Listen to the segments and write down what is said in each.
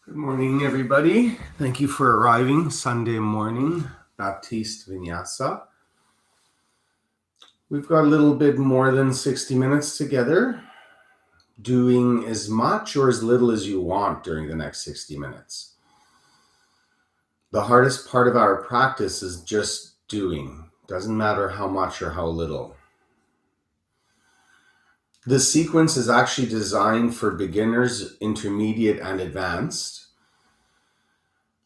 Good morning, everybody. Thank you for arriving Sunday morning, Baptiste Vinyassa. We've got a little bit more than 60 minutes together, doing as much or as little as you want during the next 60 minutes. The hardest part of our practice is just doing. Doesn't matter how much or how little. This sequence is actually designed for beginners, intermediate, and advanced.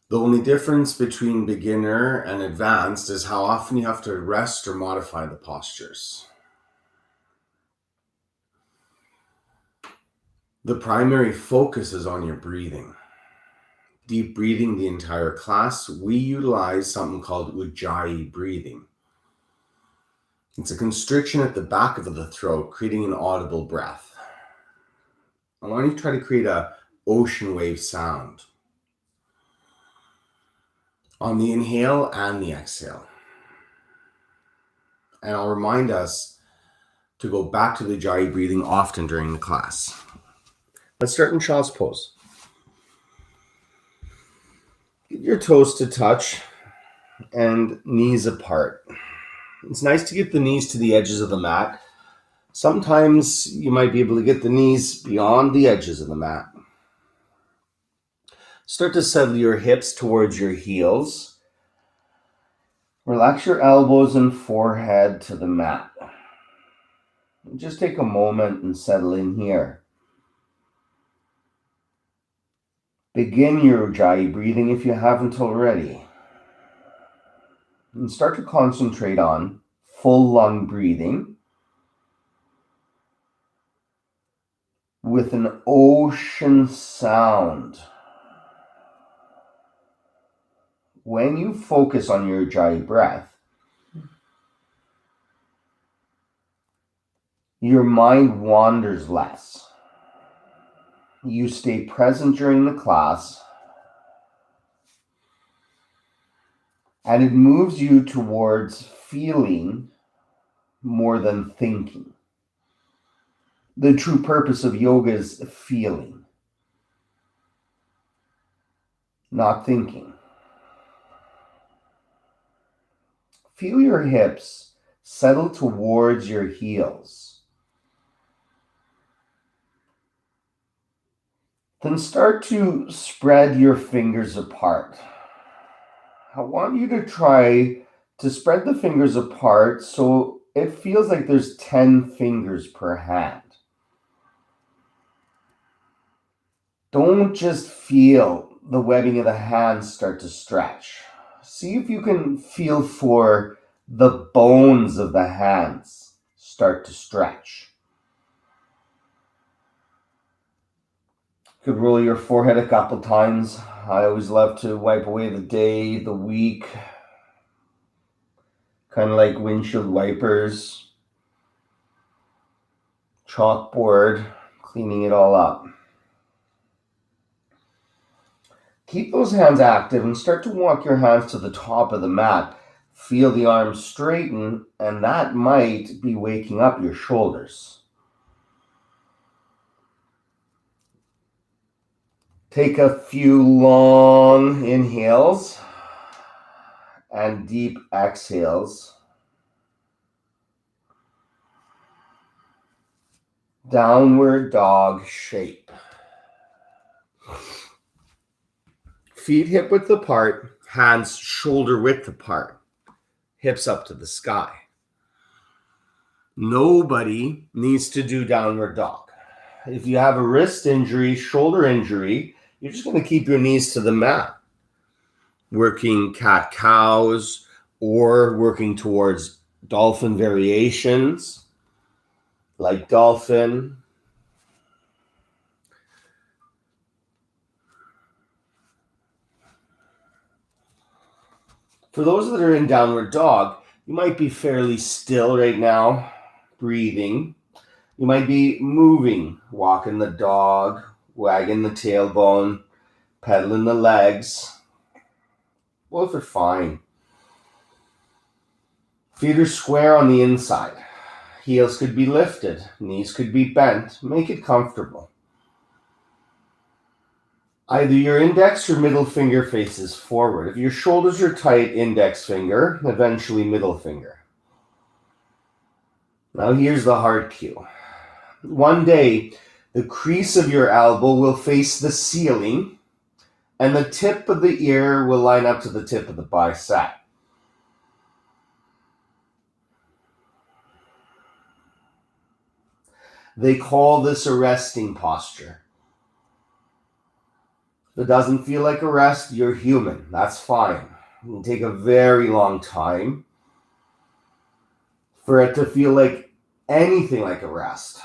The only difference between beginner and advanced is how often you have to rest or modify the postures. The primary focus is on your breathing. Deep breathing the entire class. We utilize something called Ujjayi breathing. It's a constriction at the back of the throat, creating an audible breath. I want you to try to create a ocean wave sound on the inhale and the exhale. And I'll remind us to go back to the Ujjayi breathing often during the class. Let's start in child's pose. Get your toes to touch and knees apart. It's nice to get the knees to the edges of the mat. Sometimes you might be able to get the knees beyond the edges of the mat. Start to settle your hips towards your heels. Relax your elbows and forehead to the mat. Just take a moment and settle in here. Begin your Ujjayi breathing if you haven't already. And start to concentrate on full lung breathing with an ocean sound. When you focus on your Ujjayi breath, your mind wanders less. You stay present during the class, and it moves you towards feeling more than thinking. The true purpose of yoga is feeling, not thinking. Feel your hips settle towards your heels. Then start to spread your fingers apart. I want you to try to spread the fingers apart so it feels like there's 10 fingers per hand. Don't just feel the webbing of the hands start to stretch. See if you can feel for the bones of the hands start to stretch. You could roll your forehead a couple times. I always love to wipe away the day, the week, kind of like windshield wipers, chalkboard, cleaning it all up. Keep those hands active and start to walk your hands to the top of the mat. Feel the arms straighten, and that might be waking up your shoulders. Take a few long inhales and deep exhales. Downward dog shape. Feet hip width apart, hands shoulder width apart, hips up to the sky. Nobody needs to do downward dog. If you have a wrist injury, shoulder injury, you're just going to keep your knees to the mat. Working cat-cows or working towards dolphin variations, like dolphin. For those that are in downward dog, you might be fairly still right now, breathing. You might be moving, walking the dog, wagging the tailbone, pedaling the legs. Both are fine. Feet are square on the inside. Heels could be lifted. Knees could be bent. Make it comfortable. Either your index or middle finger faces forward. If your shoulders are tight, index finger, eventually middle finger. Now here's the hard cue. One day, the crease of your elbow will face the ceiling, and the tip of the ear will line up to the tip of the bicep. They call this a resting posture. If it doesn't feel like a rest, you're human. That's fine. It can take a very long time for it to feel like anything like a rest.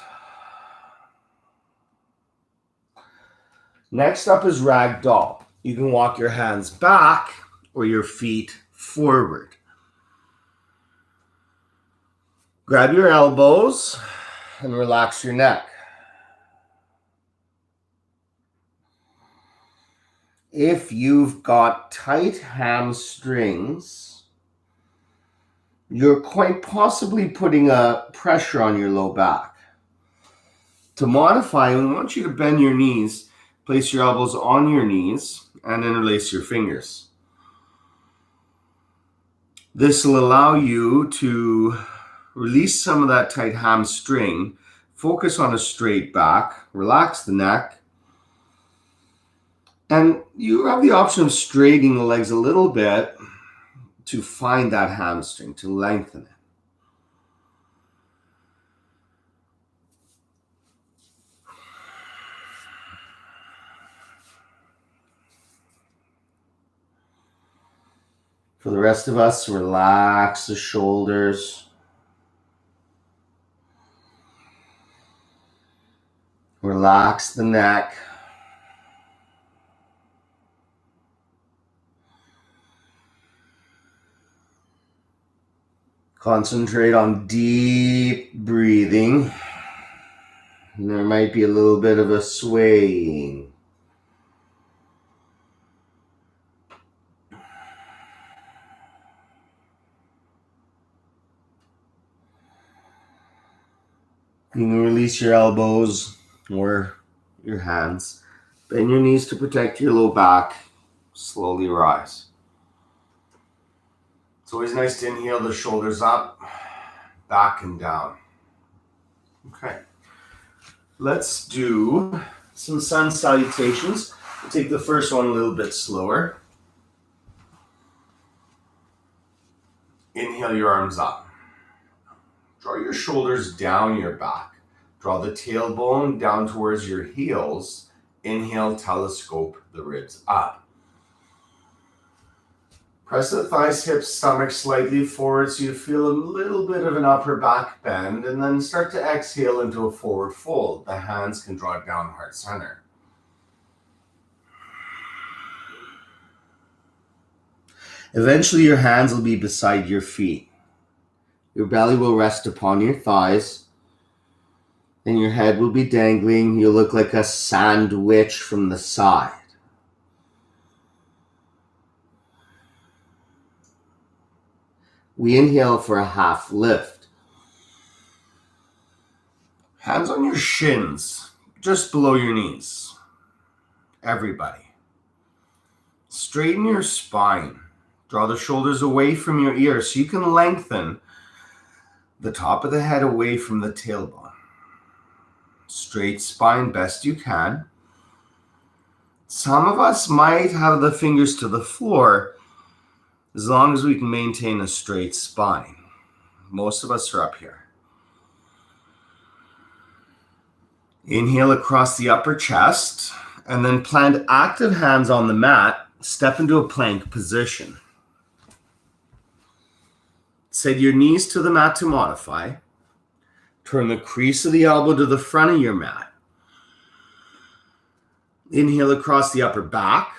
Next up is ragdoll. You can walk your hands back or your feet forward. Grab your elbows and relax your neck. If you've got tight hamstrings, you're quite possibly putting a pressure on your low back. To modify, we want you to bend your knees, place your elbows on your knees, and interlace your fingers. This will allow you to release some of that tight hamstring, focus on a straight back, relax the neck, and you have the option of straightening the legs a little bit to find that hamstring, to lengthen it. For the rest of us, relax the shoulders. Relax the neck. Concentrate on deep breathing. And there might be a little bit of a swaying. You can release your elbows or your hands. Bend your knees to protect your low back. Slowly rise. It's always nice to inhale the shoulders up, back and down. Okay. Let's do some sun salutations. We'll take the first one a little bit slower. Inhale your arms up. Draw your shoulders down your back. Draw the tailbone down towards your heels. Inhale, telescope the ribs up. Press the thighs, hips, stomach slightly forward so you feel a little bit of an upper back bend, and then start to exhale into a forward fold. The hands can draw down heart center. Eventually your hands will be beside your feet. Your belly will rest upon your thighs, and your head will be dangling. You'll look like a sandwich from the side. We inhale for a half lift. Hands on your shins, just below your knees. Everybody. Straighten your spine. Draw the shoulders away from your ears so you can lengthen the top of the head away from the tailbone. Straight spine best you can. Some of us might have the fingers to the floor as long as we can maintain a straight spine. Most of us are up here. Inhale across the upper chest, and then plant active hands on the mat. Step into a plank position. Set your knees to the mat to modify. Turn the crease of the elbow to the front of your mat. Inhale across the upper back.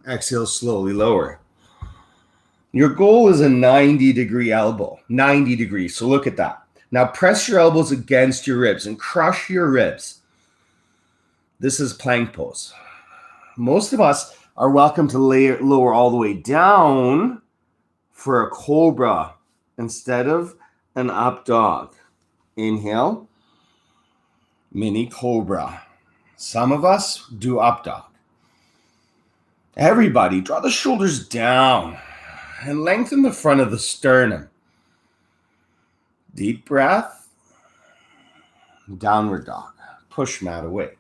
Exhale, slowly lower. Your goal is a 90-degree elbow, 90 degrees. So look at that. Now press your elbows against your ribs and crush your ribs. This is plank pose. Most of us are welcome to lower all the way down for a cobra instead of an up dog. Inhale, mini cobra. Some of us do up dog. Everybody, draw the shoulders down and lengthen the front of the sternum. Deep breath. Downward dog. Push mat away.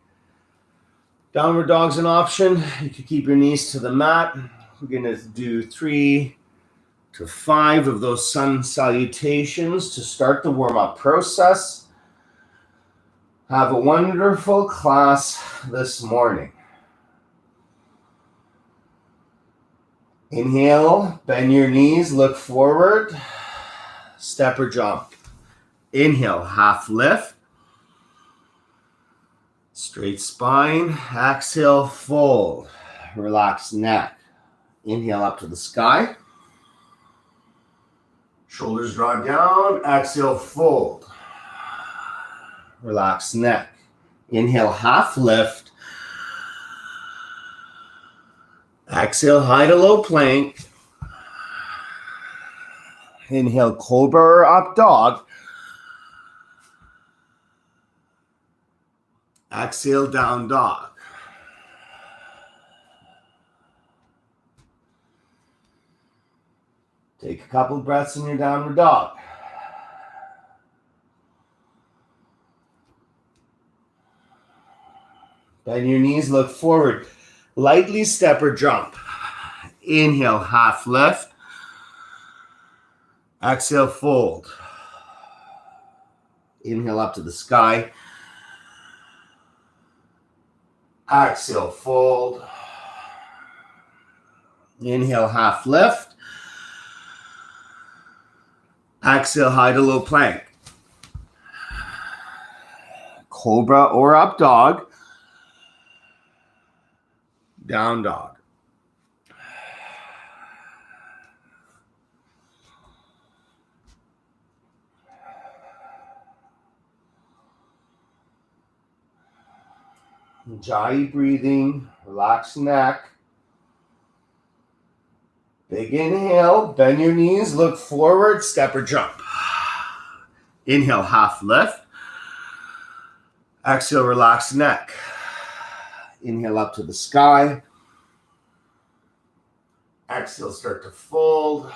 Downward dog's an option. You can keep your knees to the mat. We're going to do 3 to 5 of those sun salutations to start the warm-up process. Have a wonderful class this morning. Inhale, bend your knees, look forward, step or jump. Inhale, half lift, straight spine. Exhale, fold, relax neck. Inhale up to the sky. Shoulders draw down, exhale, fold. Relax neck. Inhale, half lift. Exhale, high to low plank. Inhale, cobra or up dog. Exhale, down dog. Take a couple breaths in your downward dog. Bend your knees, look forward. Lightly step or jump. Inhale, half lift. Exhale, fold. Inhale up to the sky. Exhale, fold. Inhale, half lift. Exhale, high to low plank. Cobra or up dog. Down dog. Ujjayi breathing, relax neck. Big inhale, bend your knees, look forward, step or jump. Inhale, half lift. Exhale, relax neck. Inhale up to the sky. Exhale, start to fold.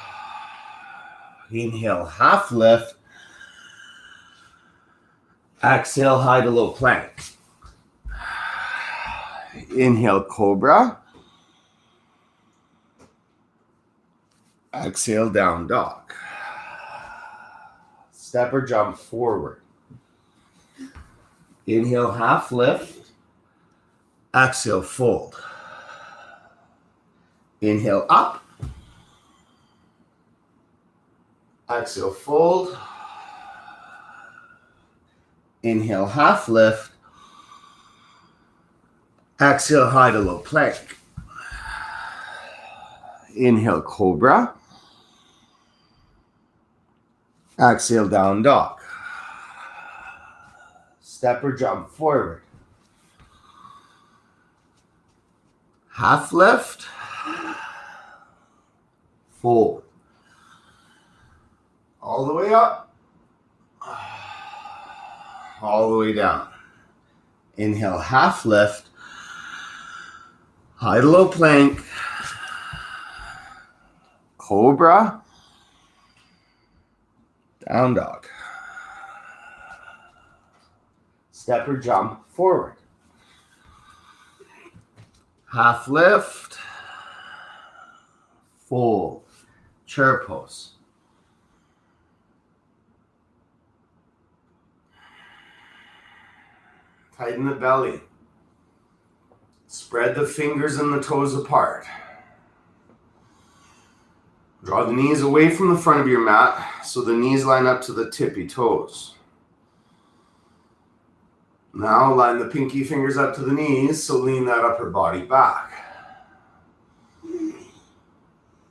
Inhale, half lift. Exhale, high to low plank. Inhale, cobra. Exhale, down dog. Step or jump forward. Inhale, half lift. Exhale, fold. Inhale, up. Exhale, fold. Inhale, half lift. Exhale, high to low plank. Inhale, cobra. Exhale, down dog. Step or jump forward. Half lift. Fold. All the way up. All the way down. Inhale, half lift. High to low plank. Cobra. Down dog. Step or jump forward. Half lift. Fold. Chair pose. Tighten the belly. Spread the fingers and the toes apart. Draw the knees away from the front of your mat so the knees line up to the tippy toes. Now line the pinky fingers up to the knees, so lean that upper body back.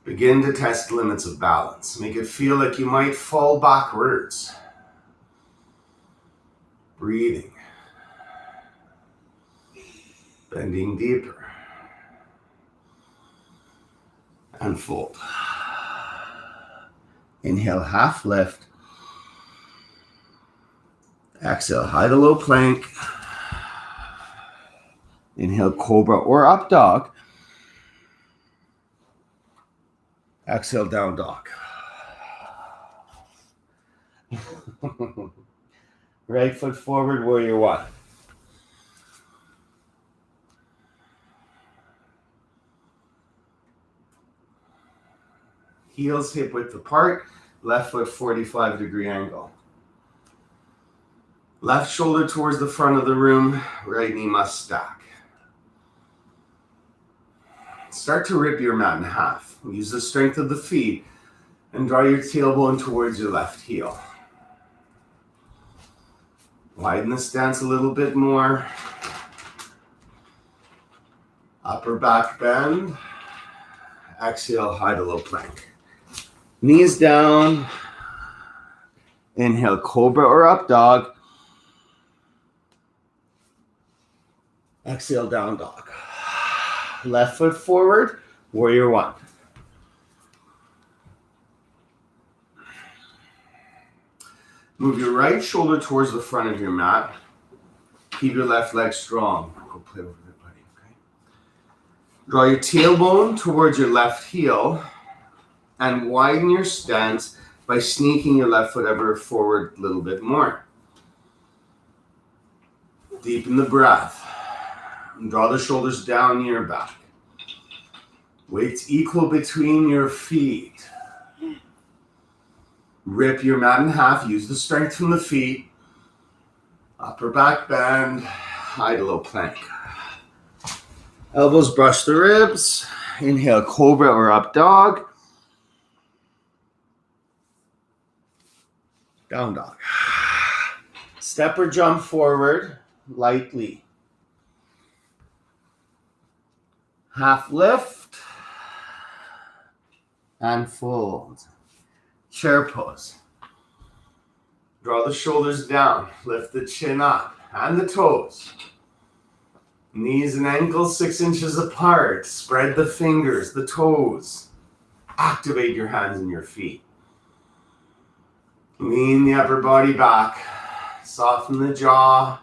Begin to test limits of balance. Make it feel like you might fall backwards. Breathing. Bending deeper. And fold. Inhale, half lift. Exhale, high to low plank. Inhale, cobra or up dog. Exhale, down dog. Right foot forward, warrior one. Heels hip width apart, left foot 45-degree angle. Left shoulder towards the front of the room, right knee must stack. Start to rip your mat in half. Use the strength of the feet and draw your tailbone towards your left heel. Widen the stance a little bit more. Upper back bend. Exhale, high to low plank. Knees down. Inhale, cobra or up dog. Exhale, down dog. Left foot forward, warrior one. Move your right shoulder towards the front of your mat. Keep your left leg strong. Go play over there, buddy, okay? Draw your tailbone towards your left heel and widen your stance by sneaking your left foot ever forward a little bit more. Deepen the breath. And draw the shoulders down your back. Weights equal between your feet. Rip your mat in half. Use the strength from the feet. Upper back bend. High to low plank. Elbows brush the ribs. Inhale, cobra or up dog. Down dog. Step or jump forward lightly. Half lift and fold. Chair pose. Draw the shoulders down. Lift the chin up and the toes. Knees and ankles 6 inches apart. Spread the fingers, the toes. Activate your hands and your feet. Lean the upper body back. Soften the jaw.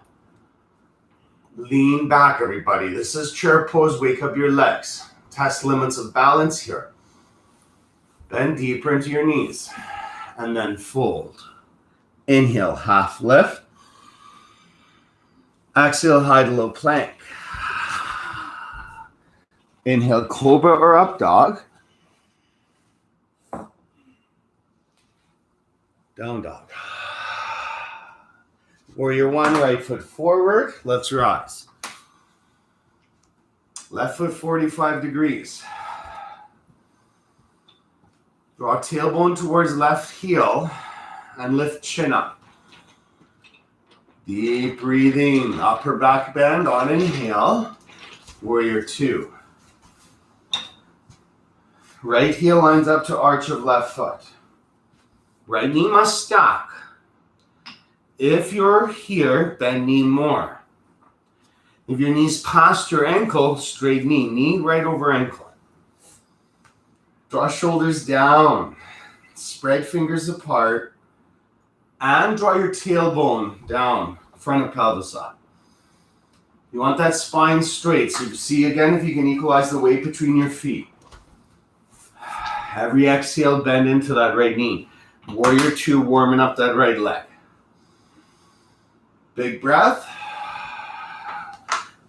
Lean back, everybody. This is chair pose. Wake up your legs. Test limits of balance here. Bend deeper into your knees. And then fold. Inhale, half lift. Exhale, high to low plank. Inhale, cobra or up dog. Down dog. Warrior one, right foot forward. Let's rise. Left foot 45 degrees. Draw tailbone towards left heel and lift chin up. Deep breathing. Upper back bend on inhale. Warrior two. Right heel lines up to arch of left foot. Right knee must stack. If you're here, bend knee more. If your knee's past your ankle, straight knee. Knee right over ankle. Draw shoulders down. Spread fingers apart. And draw your tailbone down, front of pelvis up. You want that spine straight. So see again if you can equalize the weight between your feet. Every exhale, bend into that right knee. Warrior two, warming up that right leg. Big breath.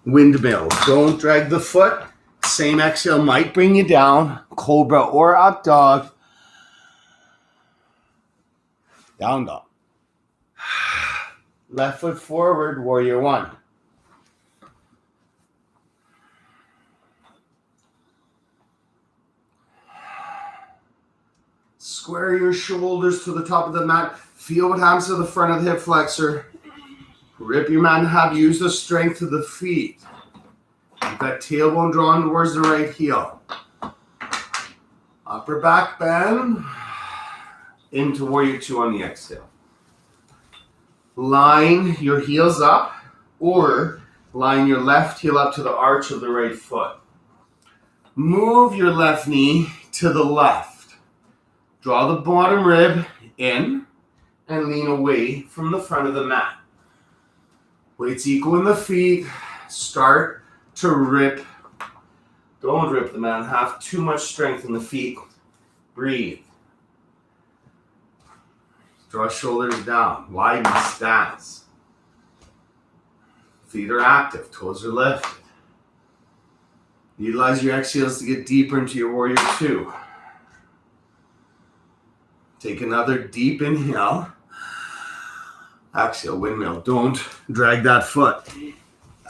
Windmill. Don't drag the foot. Same exhale might bring you down. Cobra or up dog. Down dog. Left foot forward, warrior one. Square your shoulders to the top of the mat. Feel what happens to the front of the hip flexor. Rip your mat in half. Use the strength of the feet. Keep that tailbone drawn towards the right heel. Upper back bend. Into warrior two on the exhale. Line your heels up or line your left heel up to the arch of the right foot. Move your left knee to the left. Draw the bottom rib in and lean away from the front of the mat. Weights equal in the feet. Start to rip. Don't rip them and have too much strength in the feet. Breathe. Draw shoulders down. Widen stance. Feet are active. Toes are lifted. Utilize your exhales to get deeper into your warrior two. Take another deep inhale. Exhale, windmill. Don't drag that foot.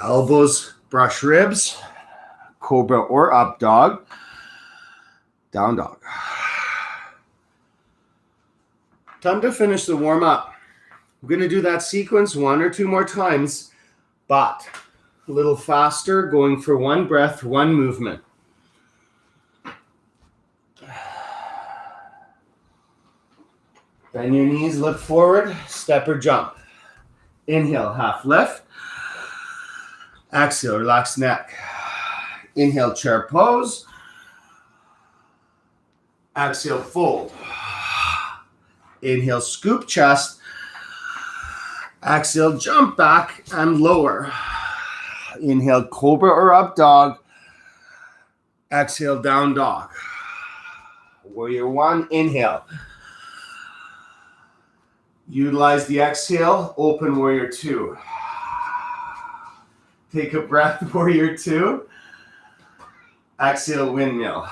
Elbows brush ribs. Cobra or up dog. Down dog. Time to finish the warm up. I'm going to do that sequence 1 or 2 more times, but a little faster, going for 1 breath, 1 movement. Bend your knees, look forward, step or jump. Inhale, half lift. Exhale, relax neck. Inhale, chair pose. Exhale, fold. Inhale, scoop chest. Exhale, jump back and lower. Inhale, cobra or up dog. Exhale, down dog. Warrior one, inhale. Utilize the exhale, open warrior two. Take a breath, warrior two. Exhale, windmill.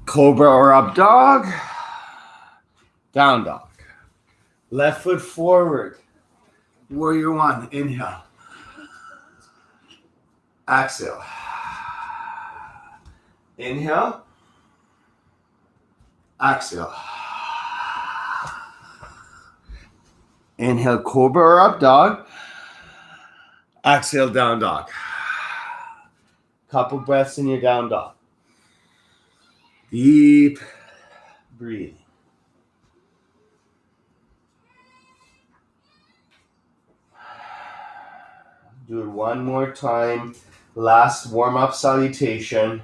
Cobra or up dog. Down dog. Left foot forward. Warrior one, inhale. Exhale. Inhale. Exhale. Inhale, cobra or up dog. Exhale, down dog. Couple breaths in your down dog. Deep breathing. Do it one more time. Last warm-up salutation.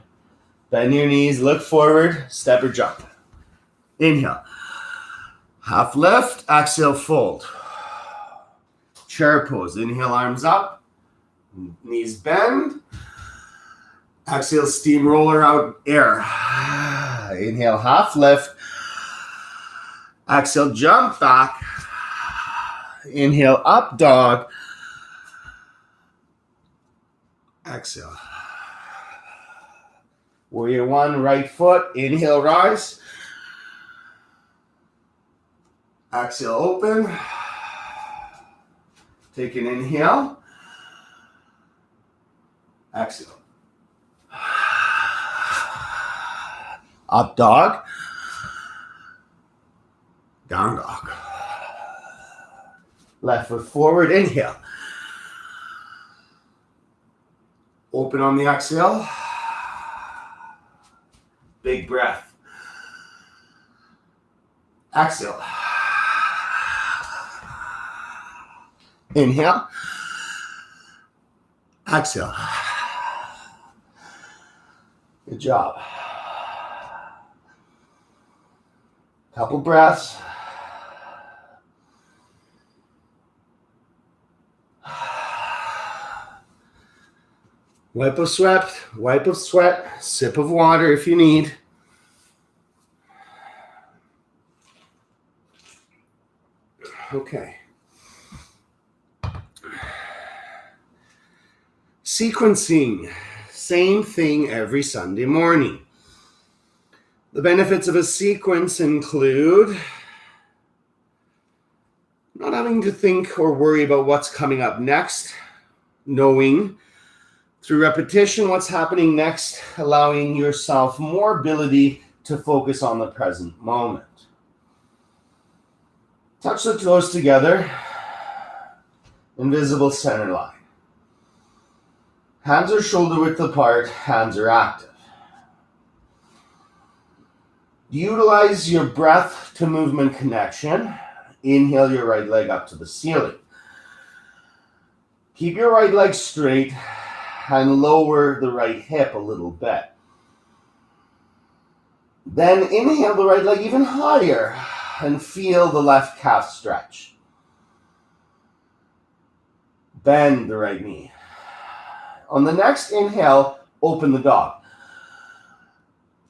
Bend your knees, look forward, step or jump. Inhale. Half lift, exhale, fold. Chair pose. Inhale, arms up. Knees bend. Exhale, steamroller out air. Inhale, half lift. Exhale, jump back. Inhale, up dog. Exhale. Warrior one, right foot. Inhale, rise. Exhale, open. Take an inhale. Exhale. Up dog. Down dog. Left foot forward, inhale. Open on the exhale. Big breath. Exhale. Inhale. Exhale. Good job. Couple breaths. Wipe of sweat, sip of water if you need. Okay. Sequencing, same thing every Sunday morning. The benefits of a sequence include not having to think or worry about what's coming up next, knowing through repetition what's happening next, allowing yourself more ability to focus on the present moment. Touch the toes together, invisible center line. Hands are shoulder width apart, hands are active. Utilize your breath to movement connection. Inhale your right leg up to the ceiling. Keep your right leg straight and lower the right hip a little bit. Then inhale the right leg even higher and feel the left calf stretch. Bend the right knee. On the next inhale, open the dog.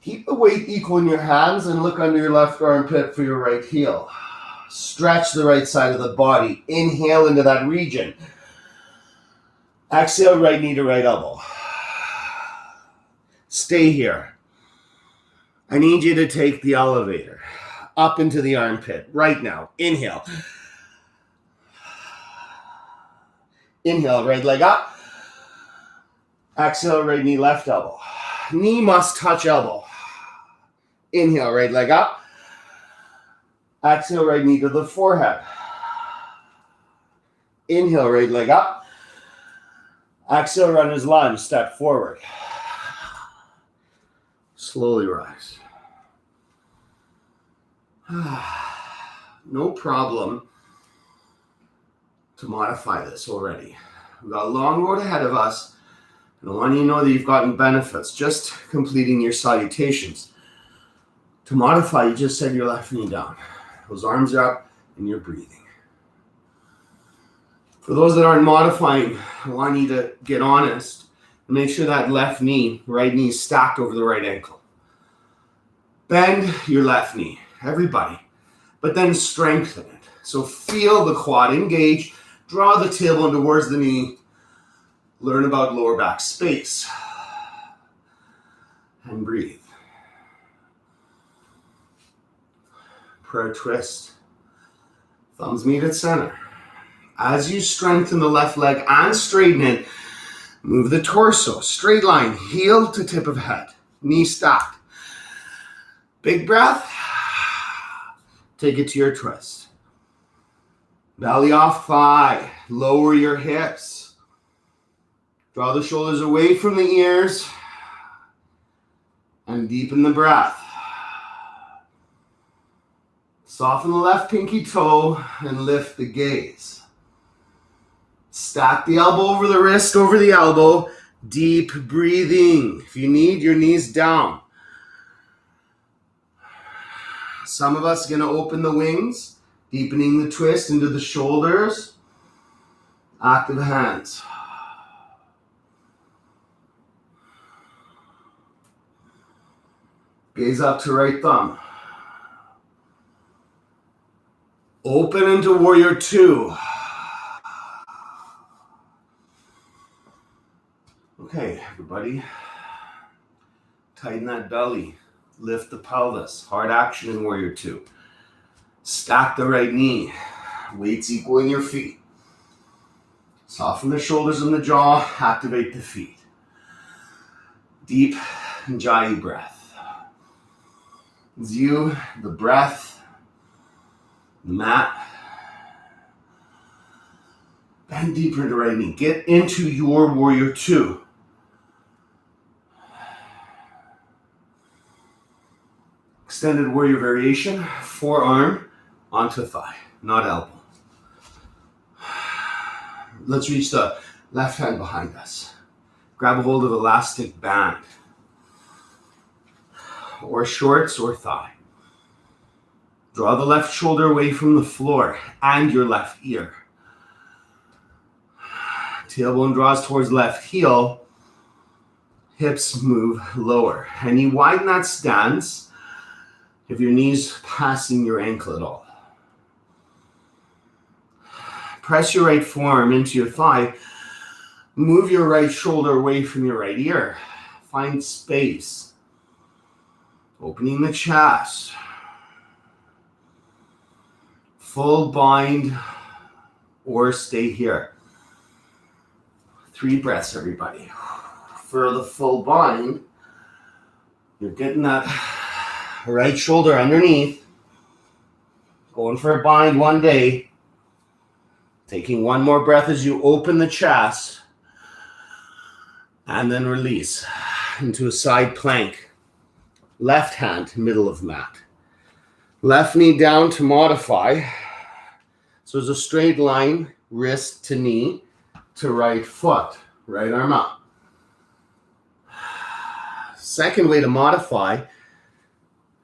Keep the weight equal in your hands and look under your left armpit for your right heel. Stretch the right side of the body. Inhale into that region. Exhale, right knee to right elbow. Stay here. I need you to take the elevator up into the armpit right now. Inhale. Inhale, right leg up. Exhale, right knee, left elbow. Knee must touch elbow. Inhale, right leg up. Exhale, right knee to the forehead. Inhale, right leg up. Exhale, runner's lunge, step forward. Slowly rise. No problem to modify this already. We've got a long road ahead of us, and I want you to know that you've gotten benefits just completing your salutations. To modify, you just set your left knee down. Those arms are up, and you're breathing. For those that aren't modifying, I want you to get honest and make sure that left knee, right knee is stacked over the right ankle. Bend your left knee, everybody, but then strengthen it. So feel the quad engage, draw the tailbone towards the knee, learn about lower back space, and breathe. Prayer twist. Thumbs meet at center. As you strengthen the left leg and straighten it, move the torso, straight line, heel to tip of head, knee stacked. Big breath. Take it to your twist. Belly off thigh. Lower your hips. Draw the shoulders away from the ears. And deepen the breath. Soften the left pinky toe and lift the gaze. Stack the elbow over the wrist, over the elbow. Deep breathing. If you need, your knees down. Some of us are going to open the wings, deepening the twist into the shoulders. Active hands. Gaze up to right thumb. Open into warrior two. Okay, everybody. Tighten that belly. Lift the pelvis. Hard action in warrior two. Stack the right knee. Weights equaling your feet. Soften the shoulders and the jaw. Activate the feet. Deep Ujjayi breath. It's you, the breath, the mat. Bend deeper into right knee. Get into your warrior two. Extended warrior variation, forearm onto thigh, not elbow. Let's reach the left hand behind us. Grab a hold of elastic band, or shorts or thigh. Draw the left shoulder away from the floor and your left ear. Tailbone draws towards left heel. Hips move lower. And you widen that stance if your knee's passing your ankle at all. Press your right forearm into your thigh. Move your right shoulder away from your right ear. Find space. Opening the chest. Full bind or stay here. 3 breaths, everybody. For the full bind, you're getting that right shoulder underneath. Going for a bind one day. Taking one more breath as you open the chest. And then release into a side plank. Left hand, middle of mat. Left knee down to modify. So it's a straight line, wrist to knee to right foot. Right arm up. Second way to modify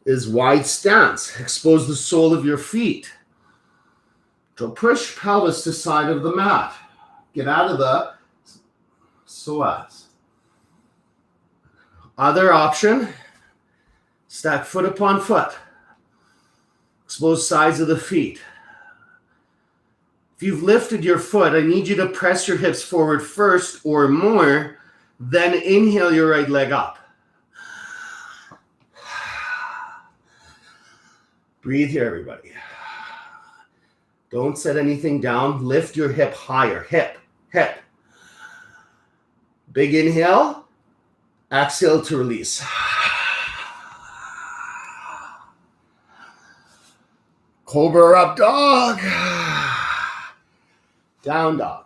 is wide stance. Expose the sole of your feet. So push pelvis to side of the mat. Get out of the psoas. Other option, stack foot upon foot. Expose sides of the feet. If you've lifted your foot, I need you to press your hips forward first or more, then inhale your right leg up. Breathe here, everybody. Don't set anything down. Lift your hip higher. Hip, hip. Big inhale. Exhale to release. Cobra up dog. Down dog.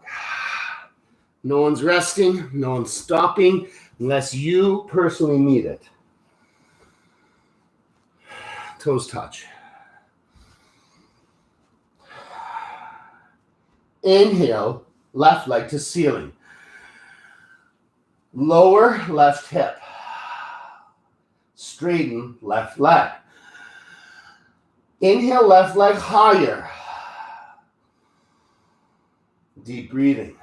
No one's resting. No one's stopping unless you personally need it. Toes touch. Inhale, left leg to ceiling. Lower left hip. Straighten left leg. Inhale, left leg higher. Deep breathing.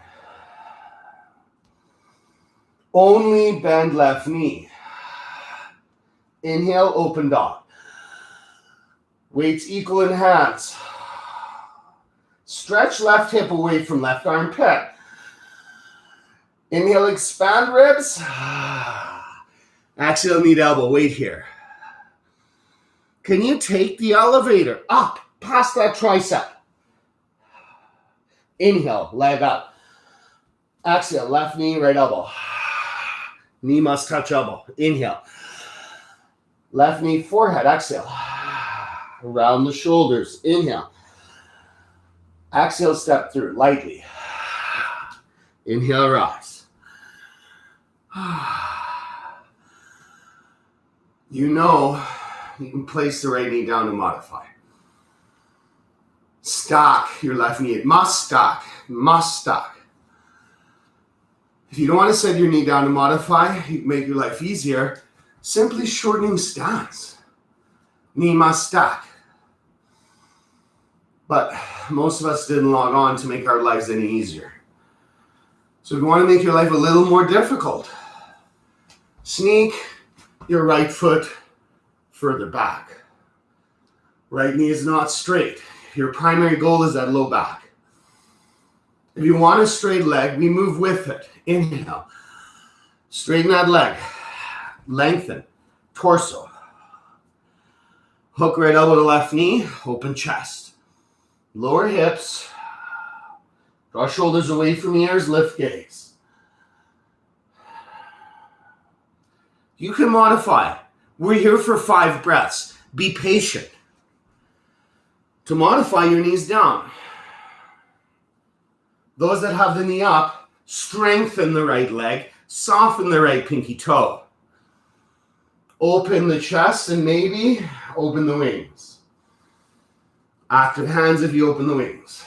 Only bend left knee. Inhale, open dog. Weights equal in hands. Stretch left hip away from left armpit. Inhale, expand ribs. Exhale, knee to elbow. Wait here. Can you take the elevator up past that tricep? Inhale, leg up. Exhale, left knee, right elbow. Knee must touch elbow. Inhale. Left knee, forehead. Exhale. Around the shoulders. Inhale. Exhale, step through lightly. Inhale, rise. You know you can place the right knee down to modify. Stack your left knee. It must stack. Must stack. If you don't want to set your knee down to modify, you can make your life easier. Simply shortening stance. Knee must stack. But most of us didn't log on to make our lives any easier. So if you want to make your life a little more difficult, sneak your right foot further back. Right knee is not straight. Your primary goal is that low back. If you want a straight leg, we move with it. Inhale. Straighten that leg. Lengthen. Torso. Hook right elbow to left knee. Open chest. Lower hips. Draw shoulders away from ears. Lift gaze. You can modify. We're here for 5 breaths. Be patient. To modify, your knees down. Those that have the knee up, strengthen the right leg, soften the right pinky toe. Open the chest and maybe open the wings. Active hands if you open the wings.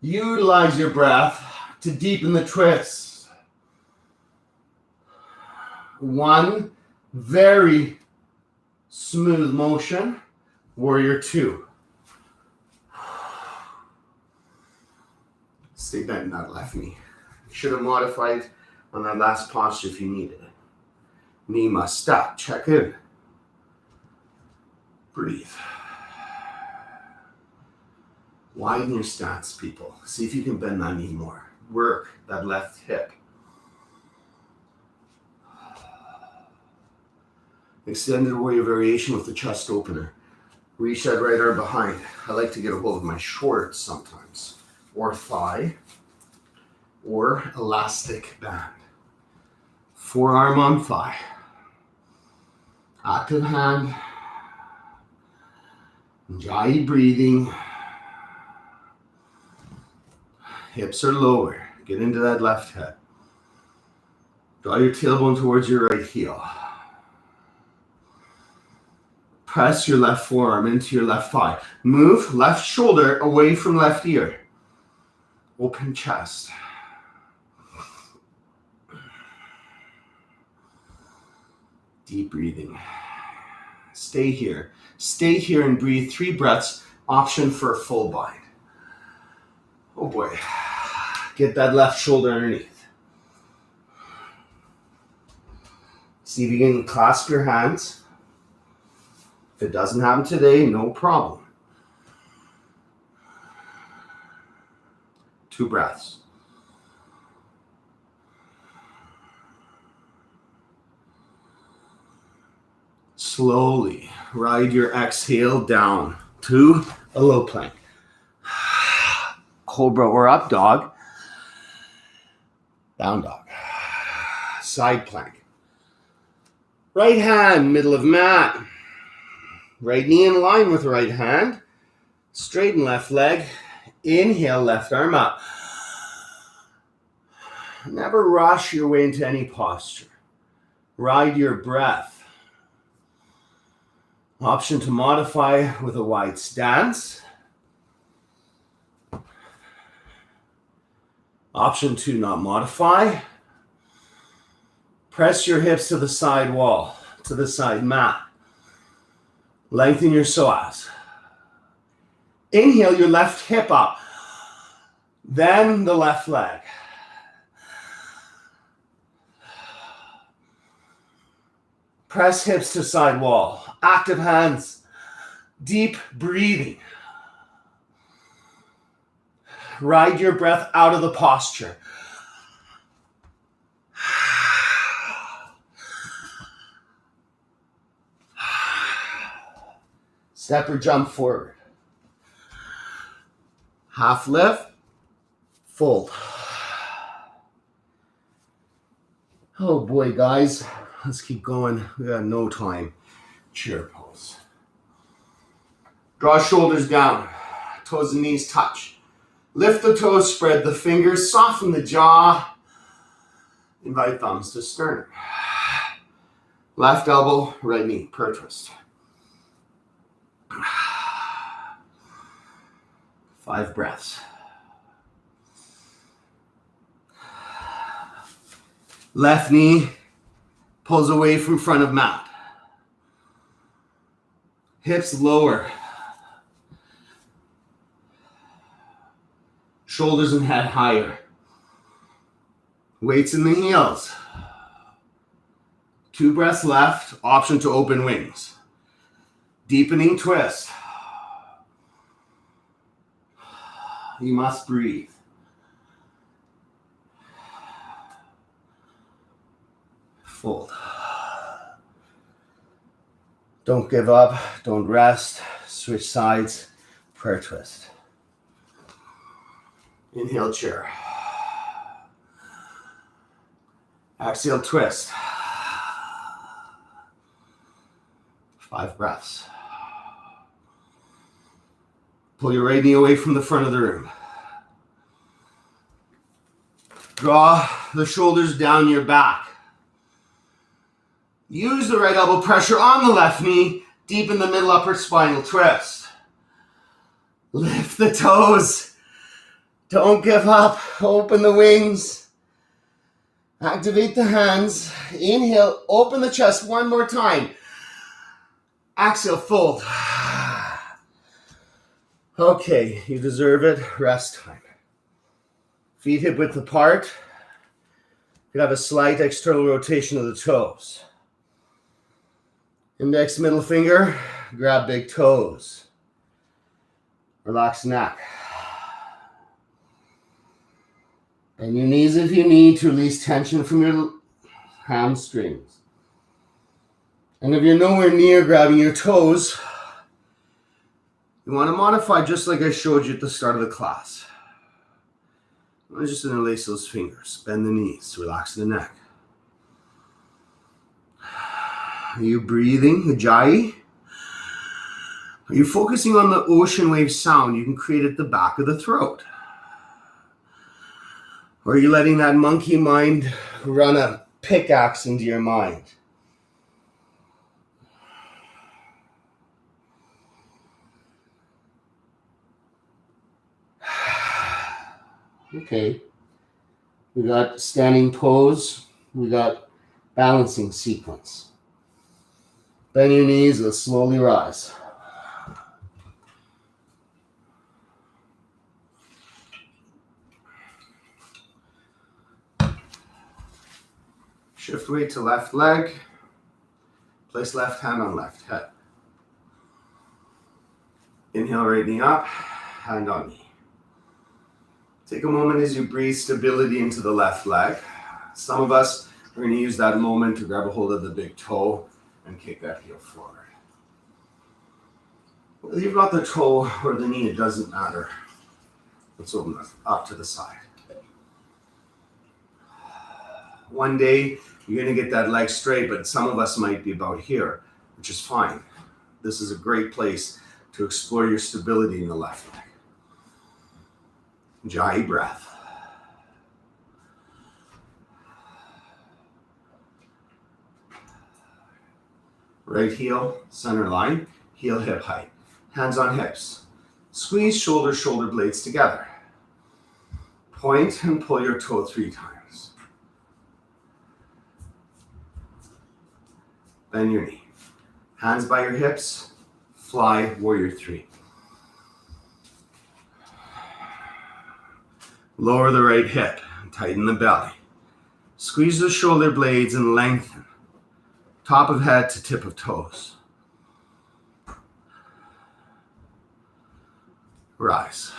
Utilize your breath to deepen the twists. One very smooth motion. Warrior 2. Stay bent in that left knee. Should have modified on that last posture if you needed it. Knee must stop. Check in. Breathe. Widen your stance, people. See if you can bend that knee more. Work that left hip. Extended warrior variation with the chest opener. Reach that right arm behind. I like to get a hold of my shorts sometimes. Or thigh. Or elastic band. Forearm on thigh. Active hand. Ujjayi breathing. Hips are lower. Get into that left hip. Draw your tailbone towards your right heel. Press your left forearm into your left thigh. Move left shoulder away from left ear. Open chest. Deep breathing. Stay here. Stay here and breathe 3 breaths. Option for a full bind. Oh boy. Get that left shoulder underneath. See if you can clasp your hands. If it doesn't happen today, no problem. 2 breaths. Slowly ride your exhale down to a low plank. Cobra or up dog. Down dog. Side plank. Right hand, middle of mat. Right knee in line with right hand. Straighten left leg. Inhale, left arm up. Never rush your way into any posture. Ride your breath. Option to modify with a wide stance. Option to not modify. Press your hips to the side wall, to the side mat. Lengthen your psoas. Inhale your left hip up. Then the left leg. Press hips to side wall. Active hands. Deep breathing. Ride your breath out of the posture. Step or jump forward. Half lift. Fold. Oh boy, guys. Let's keep going. We got no time. Chair pose. Draw shoulders down. Toes and knees touch. Lift the toes, spread the fingers, soften the jaw. Invite thumbs to sternum. Left elbow, right knee, prayer twist. 5 breaths. Left knee pulls away from front of mat. Hips lower. Shoulders and head higher. Weights in the heels. 2 breaths left. Option to open wings. Deepening twist. You must breathe. Fold. Don't give up. Don't rest. Switch sides. Prayer twist. Inhale, chair. Exhale, twist. 5 breaths. Pull your right knee away from the front of the room. Draw the shoulders down your back. Use the right elbow pressure on the left knee. Deepen the middle upper spinal twist. Lift the toes. Don't give up. Open the wings. Activate the hands. Inhale, open the chest one more time. Exhale, fold. Okay, you deserve it. Rest time. Feet hip width apart. You have a slight external rotation of the toes. Index, middle finger, grab big toes. Relax neck. Bend your knees if you need to release tension from your hamstrings. And if you're nowhere near grabbing your toes, you want to modify just like I showed you at the start of the class. I just interlace those fingers, bend the knees, relax the neck. Are you breathing, Ujjayi? Are you focusing on the ocean wave sound you can create at the back of the throat? Or are you letting that monkey mind run a pickaxe into your mind? Okay. We got standing pose. We got balancing sequence. Bend your knees, let's slowly rise. Shift weight to left leg. Place left hand on left hip. Inhale, right knee up, hand on knee. Take a moment as you breathe stability into the left leg. Some of us are going to use that moment to grab a hold of the big toe and kick that heel forward. Whether you've got the toe or the knee, it doesn't matter. Let's open up to the side. One day, you're going to get that leg straight, but some of us might be about here, which is fine. This is a great place to explore your stability in the left leg. Ujjayi breath. Right heel, center line, heel hip height. Hands on hips. Squeeze shoulder blades together. Point and pull your toe 3 times. Bend your knee. Hands by your hips. Fly, warrior 3. Lower the right hip and tighten the belly. Squeeze the shoulder blades and lengthen. Top of head to tip of toes. Rise.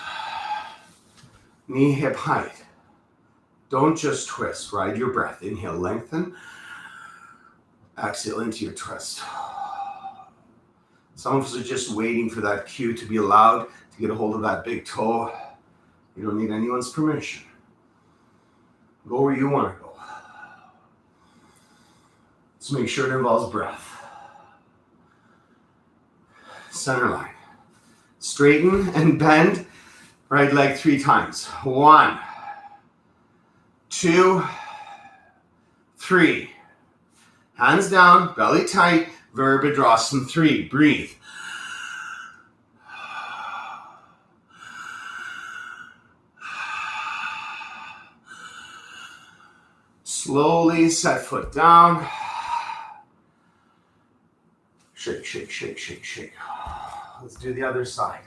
Knee hip height. Don't just twist. Ride your breath. Inhale, lengthen. Exhale into your twist. Some of us are just waiting for that cue to be allowed to get a hold of that big toe. You don't need anyone's permission. Go where you want to go. Let's make sure it involves breath. Center line. Straighten and bend right leg 3 times. 1, 2, 3. Hands down, belly tight, Virabhadrasana 3. Breathe. Slowly set foot down. Shake, shake, shake, shake, shake. Let's do the other side.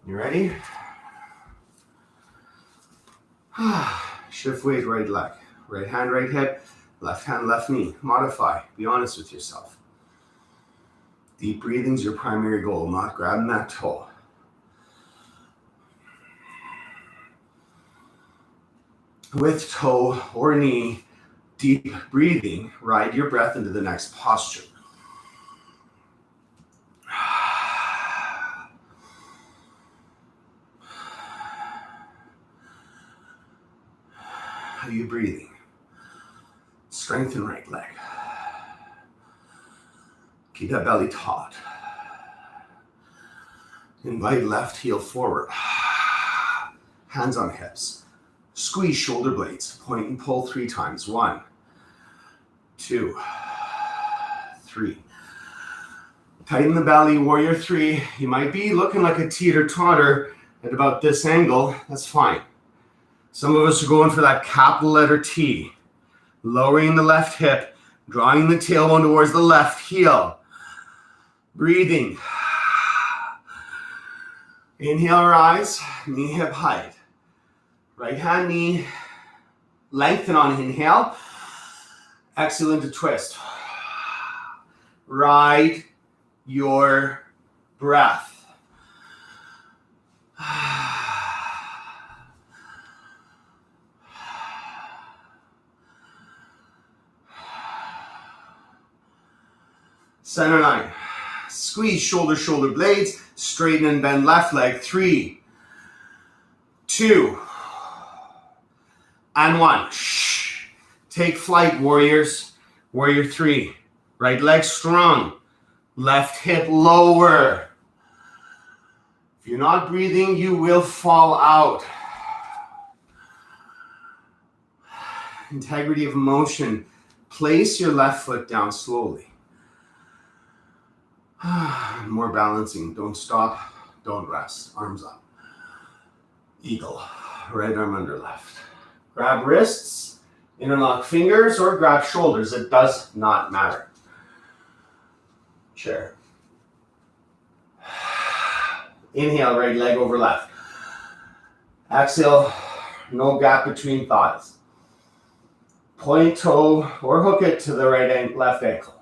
You ready? Shift weight, right leg. Right hand, right hip. Left hand, left knee. Modify. Be honest with yourself. Deep breathing is your primary goal, not grabbing that toe. With toe or knee, deep breathing, ride your breath into the next posture. How are you breathing? Strengthen right leg. Keep that belly taut. Invite left heel forward. Hands on hips. Squeeze shoulder blades. Point and pull 3 times. 1, 2, 3. Tighten the belly, warrior 3. You might be looking like a teeter-totter at about this angle. That's fine. Some of us are going for that capital letter T. Lowering the left hip, drawing the tailbone towards the left heel. Breathing. Inhale, rise, knee hip height. Right hand, knee, lengthen on inhale. Exhale into twist. Ride your breath. Center line. Squeeze shoulder blades. Straighten and bend left leg. 3, 2, and 1. Take flight, warriors. Warrior 3. Right leg strong. Left hip lower. If you're not breathing, you will fall out. Integrity of motion. Place your left foot down slowly. More balancing. Don't stop. Don't rest. Arms up. Eagle. Right arm under left. Grab wrists, interlock fingers, or grab shoulders. It does not matter. Chair. Inhale, right leg over left. Exhale, no gap between thighs. Point toe or hook it to the left ankle.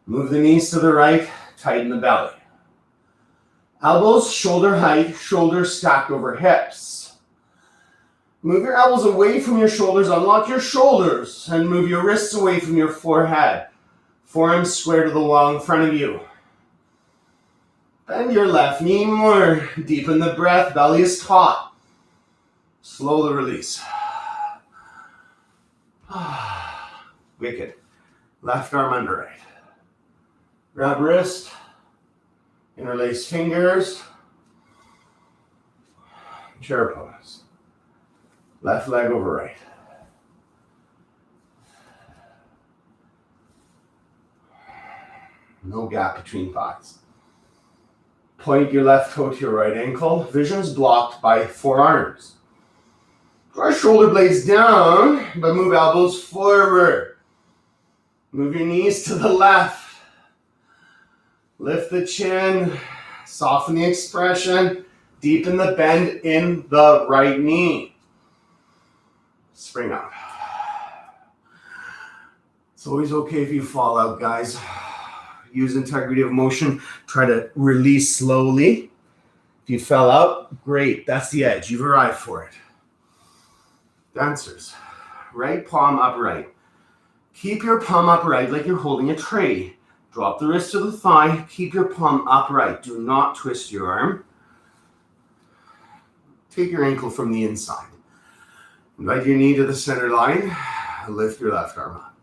Move the knees to the right, tighten the belly. Elbows shoulder height, shoulders stacked over hips. Move your elbows away from your shoulders, unlock your shoulders, and move your wrists away from your forehead. Forearms square to the wall in front of you. Bend your left knee more. Deepen the breath, belly is taut. Slow the release. Wicked. Left arm under right. Grab wrist. Interlace fingers. Chair pose. Left leg over right. No gap between thighs. Point your left toe to your right ankle. Vision's blocked by forearms. Draw shoulder blades down, but move elbows forward. Move your knees to the left. Lift the chin. Soften the expression. Deepen the bend in the right knee. Spring up. It's always okay if you fall out, guys. Use integrity of motion. Try to release slowly. If you fell out, great. That's the edge. You've arrived for it. Dancers, right palm upright. Keep your palm upright like you're holding a tray. Drop the wrist to the thigh. Keep your palm upright. Do not twist your arm. Take your ankle from the inside. Invite your knee to the center line. Lift your left arm up.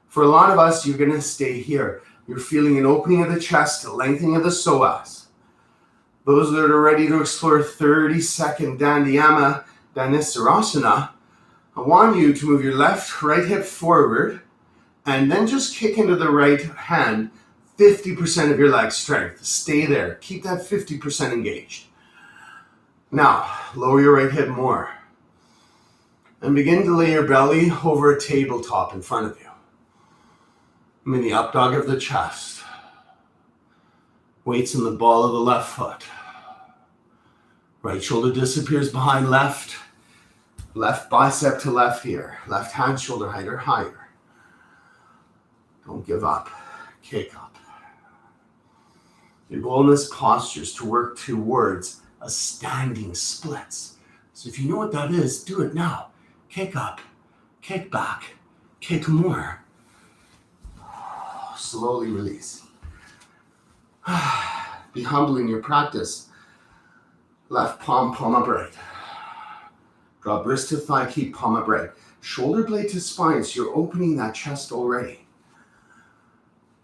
For a lot of us, you're going to stay here. You're feeling an opening of the chest, a lengthening of the psoas. Those that are ready to explore 30-second Dandiyama Dhanasarasana, I want you to move your right hip forward and then just kick into the right hand 50% of your leg strength. Stay there. Keep that 50% engaged. Now, lower your right hip more. And begin to lay your belly over a tabletop in front of you. Mini up dog of the chest. Weights in the ball of the left foot. Right shoulder disappears behind left. Left bicep to left ear. Left hand shoulder height or higher. Don't give up. Kick up. Your goal in this posture is to work towards a standing splits. So if you know what that is, do it now. Kick up. Kick back. Kick more. Slowly release. Be humble in your practice. Left palm upright. Drop wrist to thigh, keep palm upright. Shoulder blade to spine, so you're opening that chest already.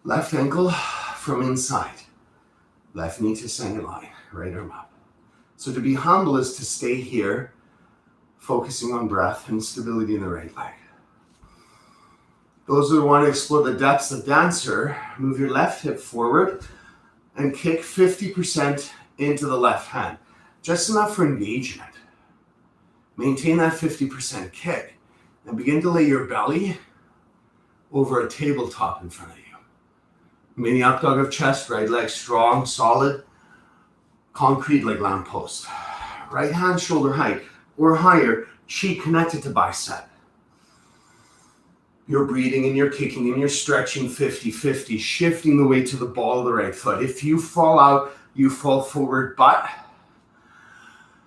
Left ankle from inside. Left knee to center line, right arm up. So to be humble is to stay here, focusing on breath and stability in the right leg. Those who want to explore the depths of dancer, move your left hip forward and kick 50% into the left hand. Just enough for engagement. Maintain that 50% kick and begin to lay your belly over a tabletop in front of you. Mini up dog of chest, right leg strong, solid, concrete like lamppost. Right hand shoulder height or higher, cheek connected to bicep. You're breathing and you're kicking and you're stretching 50-50, shifting the weight to the ball of the right foot. If you fall out, you fall forward, but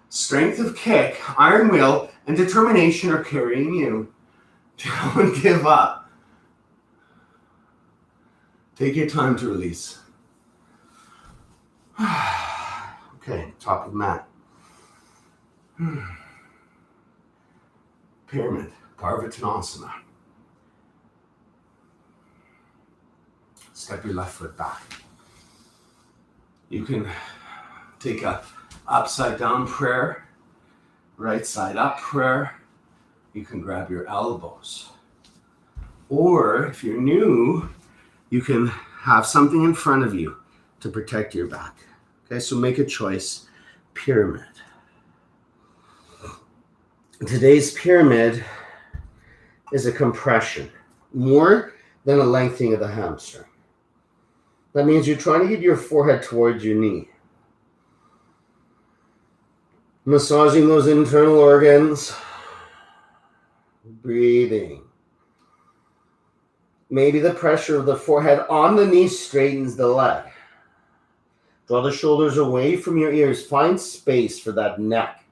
strength of kick, iron will, and determination are carrying you. Don't give up. Take your time to release. Okay, top of the mat. Pyramid, Parvattanasana. Step your left foot back. You can take a upside down prayer, right side up prayer. You can grab your elbows. Or if you're new, you can have something in front of you to protect your back. Okay, so make a choice. Pyramid. Today's pyramid is a compression, more than a lengthening of the hamstring. That means you're trying to get your forehead towards your knee. Massaging those internal organs. Breathing. Maybe the pressure of the forehead on the knee straightens the leg. Draw the shoulders away from your ears. Find space for that neck.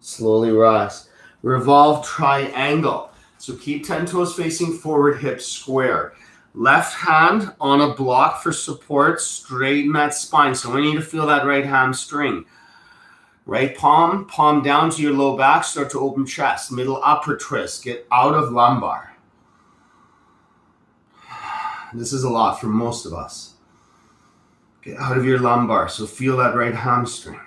Slowly rise. Revolve triangle. So keep 10 toes facing forward, hips square. Left hand on a block for support, straighten that spine. So we need to feel that right hamstring. Right palm down to your low back, start to open chest. Middle upper twist, get out of lumbar. This is a lot for most of us. Get out of your lumbar, so feel that right hamstring.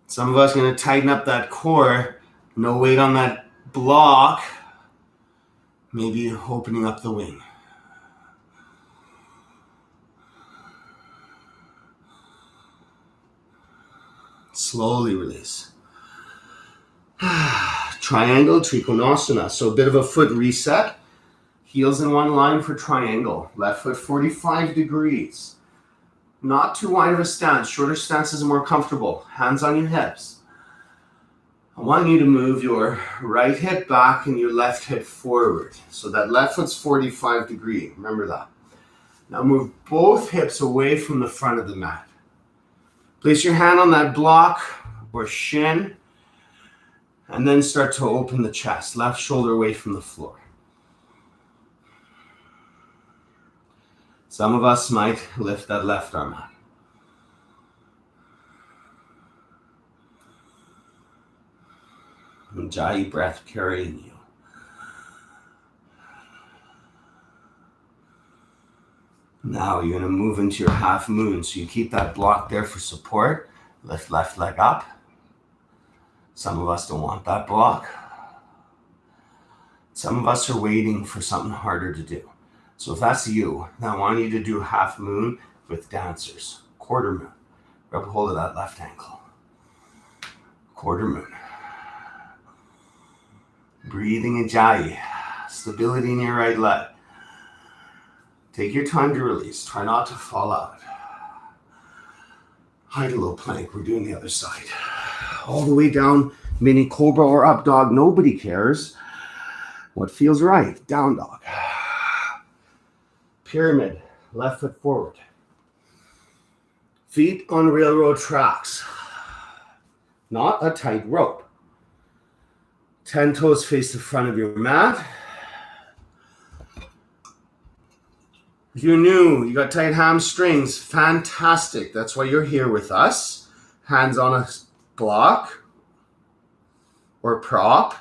Some of us are going to tighten up that core, no weight on that block, maybe opening up the wing. Slowly release. Triangle, Trikonasana. So a bit of a foot reset. Heels in one line for triangle. Left foot 45 degrees. Not too wide of a stance. Shorter stances are more comfortable. Hands on your hips. I want you to move your right hip back and your left hip forward. So that left foot's 45 degree. Remember that. Now move both hips away from the front of the mat. Place your hand on that block or shin, and then start to open the chest. Left shoulder away from the floor. Some of us might lift that left arm up. Ujjayi breath carrying you. Now you're going to move into your half moon. So you keep that block there for support. Lift left leg up. Some of us don't want that block. Some of us are waiting for something harder to do. So if that's you, then I want you to do half moon with dancers. Quarter moon. Grab hold of that left ankle. Quarter moon. Breathing Ujjayi. Stability in your right leg. Take your time to release. Try not to fall out. Hide a low plank. We're doing the other side. All the way down, mini cobra or up dog. Nobody cares. What feels right? Down dog. Pyramid. Left foot forward. Feet on railroad tracks. Not a tight rope. 10 toes face the front of your mat. If you're new, you got tight hamstrings, fantastic. That's why you're here with us. Hands on a block or prop.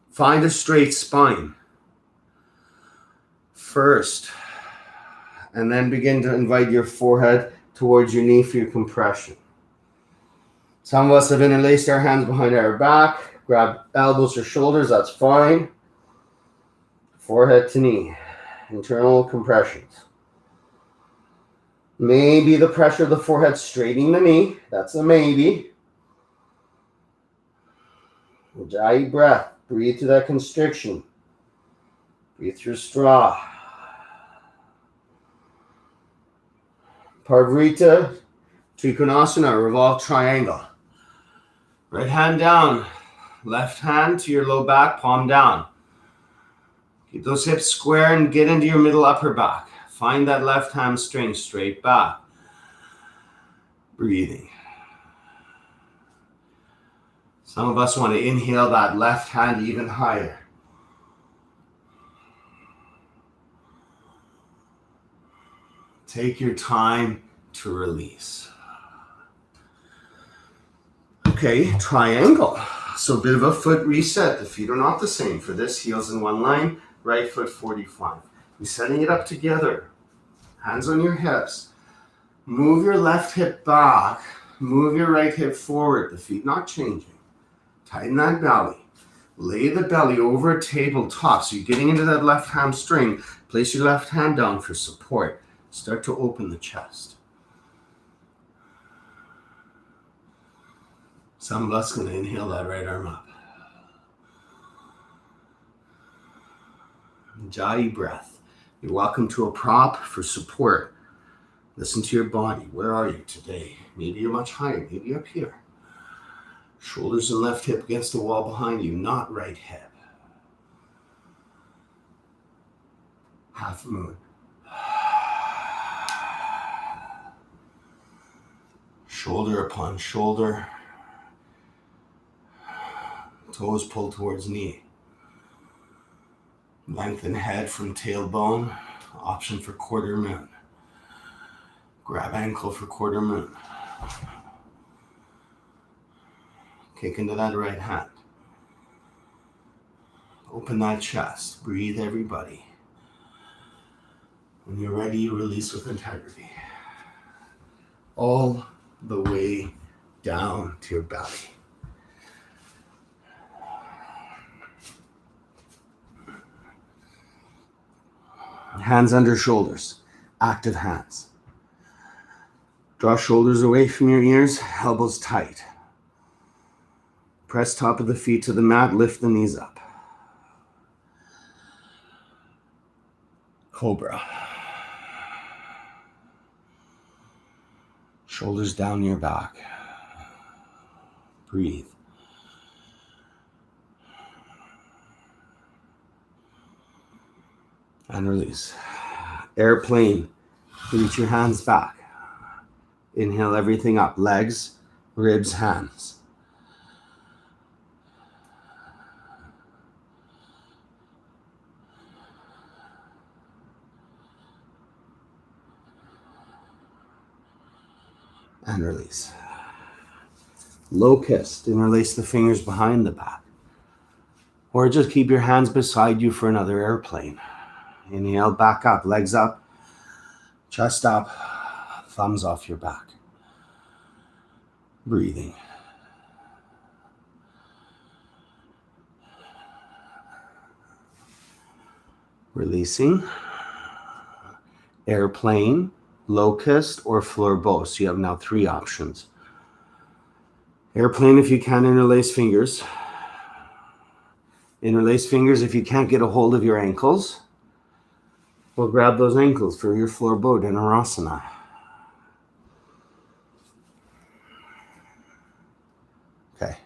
Find a straight spine first, and then begin to invite your forehead towards your knee for your compression. Some of us have interlaced our hands behind our back. Grab elbows or shoulders, that's fine. Forehead to knee. Internal compressions. Maybe the pressure of the forehead straightening the knee. That's a maybe. Ujjayi breath. Breathe through that constriction. Breathe through straw. Parvrita, Trikonasana, revolve triangle. Right hand down. Left hand to your low back, palm down. Keep those hips square and get into your middle upper back. Find that left hamstring straight back. Breathing. Some of us want to inhale that left hand even higher. Take your time to release. Okay, triangle. So a bit of a foot reset. The feet are not the same. For this, heels in one line. Right foot 45. You're setting it up together. Hands on your hips. Move your left hip back. Move your right hip forward. The feet not changing. Tighten that belly. Lay the belly over a tabletop. So you're getting into that left hamstring. Place your left hand down for support. Start to open the chest. Some of us are going to inhale that right arm up. Ujjayi breath. You're welcome to a prop for support. Listen to your body. Where are you today? Maybe you're much higher, maybe up here. Shoulders and left hip against the wall behind you, not right hip. Half moon. Shoulder upon shoulder. Toes pulled towards knee. Lengthen head from tailbone. Option for quarter moon. Grab ankle for quarter moon. Kick into that right hand. Open that chest. Breathe, everybody. When you're ready, you release with integrity. All the way down to your belly. Hands under shoulders. Active hands. Draw shoulders away from your ears, elbows tight. Press top of the feet to the mat, lift the knees up. Cobra. Shoulders down your back. Breathe. And release. Airplane. Reach your hands back. Inhale everything up. Legs, ribs, hands. And release. Locust. Interlace the fingers behind the back. Or just keep your hands beside you for another airplane. Inhale, back up, legs up, chest up, thumbs off your back. Breathing. Releasing. Airplane, locust, or floor bow. So you have now 3 options. Airplane if you can interlace fingers. Interlace fingers if you can't get a hold of your ankles. Well, grab those ankles for your floor bow, Dhanurasana. Okay,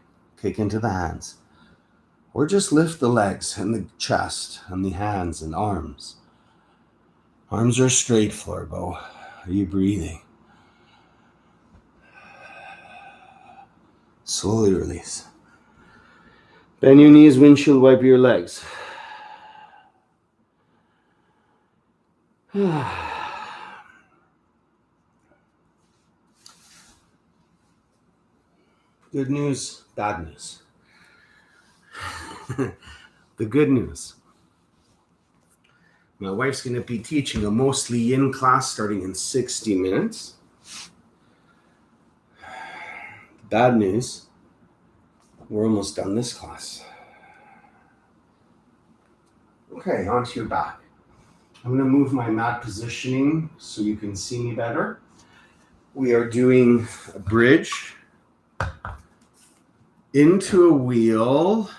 kick into the hands. Or just lift the legs and the chest and the hands and arms. Arms are straight, floor bow. Are you breathing? Slowly release. Bend your knees, windshield wiper your legs. Good news, bad news. The good news. My wife's going to be teaching a mostly yin class starting in 60 minutes. The bad news, we're almost done this class. Okay, onto your back. I'm going to move my mat positioning so you can see me better. We are doing a bridge into a wheel,